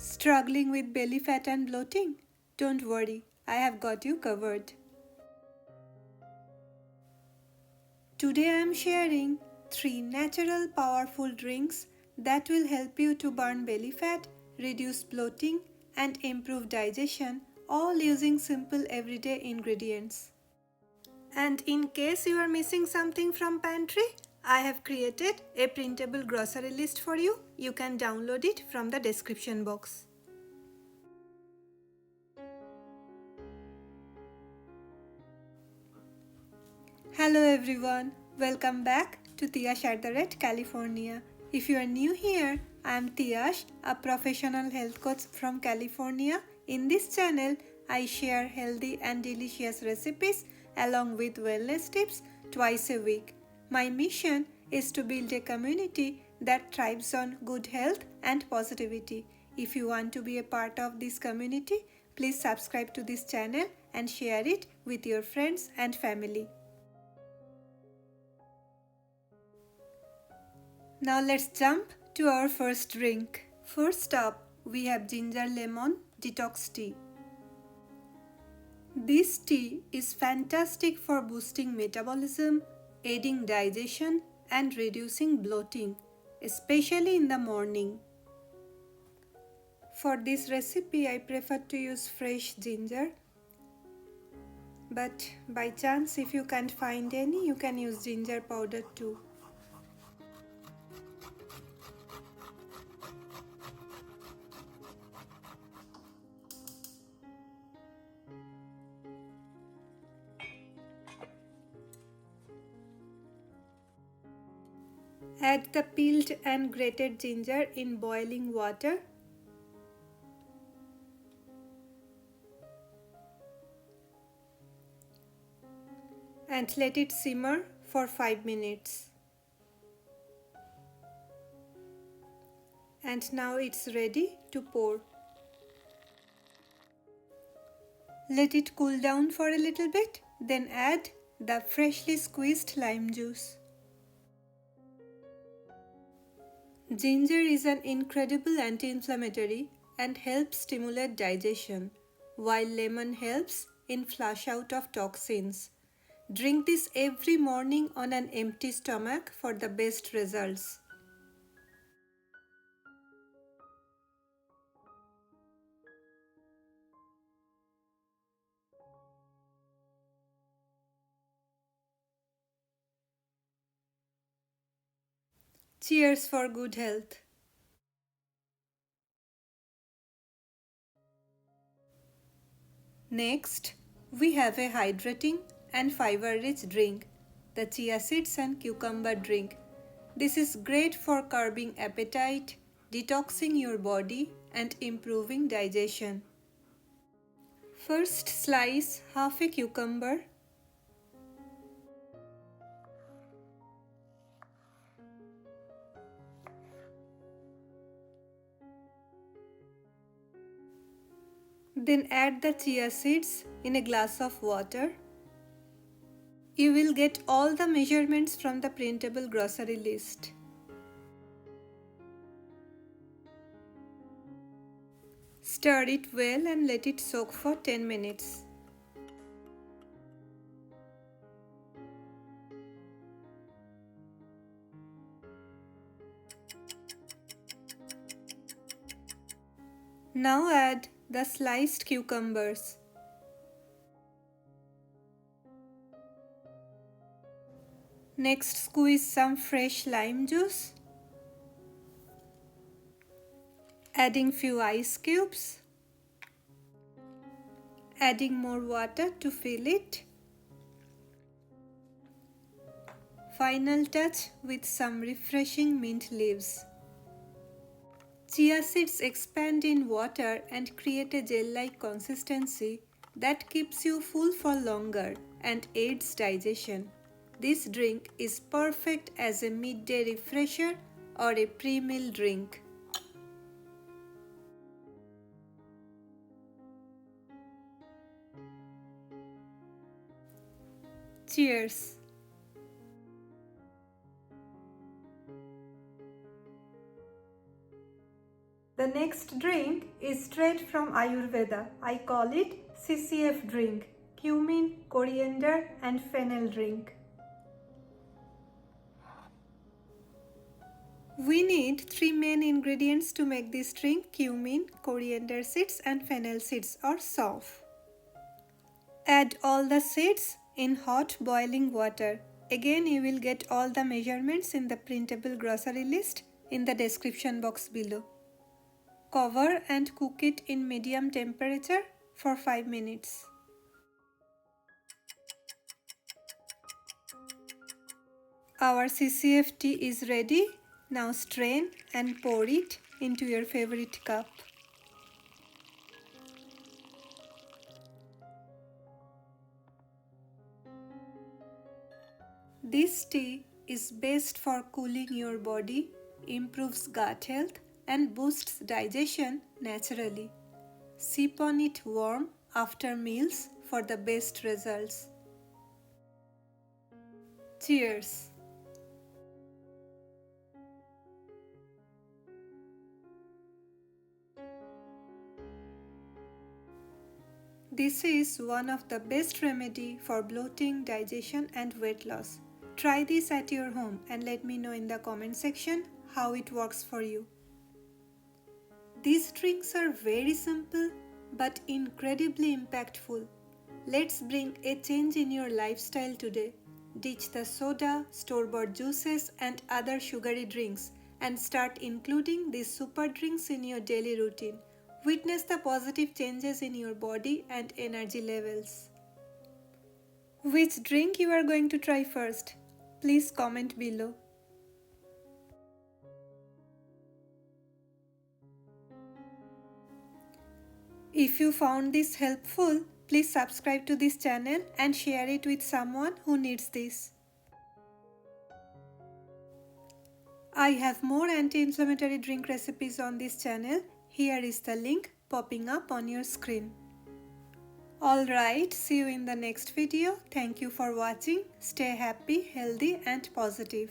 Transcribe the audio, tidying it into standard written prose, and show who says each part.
Speaker 1: Struggling with belly fat and bloating? Don't worry, I have got you covered. Today I am sharing 3 natural powerful drinks that will help you to burn belly fat, reduce bloating and improve digestion, all using simple everyday ingredients. And in case you are missing something from pantry, I have created a printable grocery list for you. You can download it from the description box. Hello everyone, welcome back to Tiash at the Red, California. If you are new here, I am Tiash, a professional health coach from California. In this channel, I share healthy and delicious recipes along with wellness tips twice a week. My mission is to build a community that thrives on good health and positivity. If you want to be a part of this community, please subscribe to this channel and share it with your friends and family. Now let's jump to our first drink. First up, we have ginger lemon detox tea. This tea is fantastic for boosting metabolism, aiding digestion and reducing bloating, especially in the morning. For this recipe, I prefer to use fresh ginger, but by chance if you can't find any, you can use ginger powder too. Add the peeled and grated ginger in boiling water. And let it simmer for 5 minutes. And now it's ready to pour. Let it cool down for a little bit, then add the freshly squeezed lime juice. Ginger is an incredible anti-inflammatory and helps stimulate digestion, while lemon helps in flush out of toxins. Drink this every morning on an empty stomach for the best results. Cheers for good health. Next, we have a hydrating and fiber-rich drink, the chia seeds and cucumber drink. This is great for curbing appetite, detoxing your body, and improving digestion. First, slice half a cucumber. Then add the chia seeds in a glass of water. You will get all the measurements from the printable grocery list. Stir it well and let it soak for 10 minutes. Now add the sliced cucumbers. Next, squeeze some fresh lime juice. Adding few ice cubes. Adding more water to fill it. Final touch with some refreshing mint leaves. Chia seeds expand in water and create a gel-like consistency that keeps you full for longer and aids digestion. This drink is perfect as a midday refresher or a pre-meal drink. Cheers!
Speaker 2: The
Speaker 1: The next drink is straight from Ayurveda. I call it CCF drink, Cumin, Coriander and Fennel drink. We need 3 main ingredients to make this drink: cumin, coriander seeds and fennel seeds or sauf. Add all the seeds in hot boiling water. Again, you will get all the measurements in the printable grocery list in the description box below. Cover and cook it in medium temperature for 5 minutes. Our CCF tea is ready. Now strain and pour it into your favorite cup. This tea is best for cooling your body, improves gut health and boosts digestion naturally. Sip on it warm after meals for the best results. Cheers! This is one of the best remedy for bloating, digestion and weight loss. Try this at your home and let me know in the comment section how it works for you. These drinks are very simple but incredibly impactful. Let's bring a change in your lifestyle today. Ditch the soda, store-bought juices and other sugary drinks and start including these super drinks in your daily routine. Witness the positive changes in your body and energy levels. Which drink you are going to try first? Please comment below. If you found this helpful, please subscribe to this channel and share it with someone who needs this. I have more anti-inflammatory drink recipes on this channel. Here is the link popping up on your screen. Alright, see you in the next video. Thank you for watching. Stay happy, healthy and positive.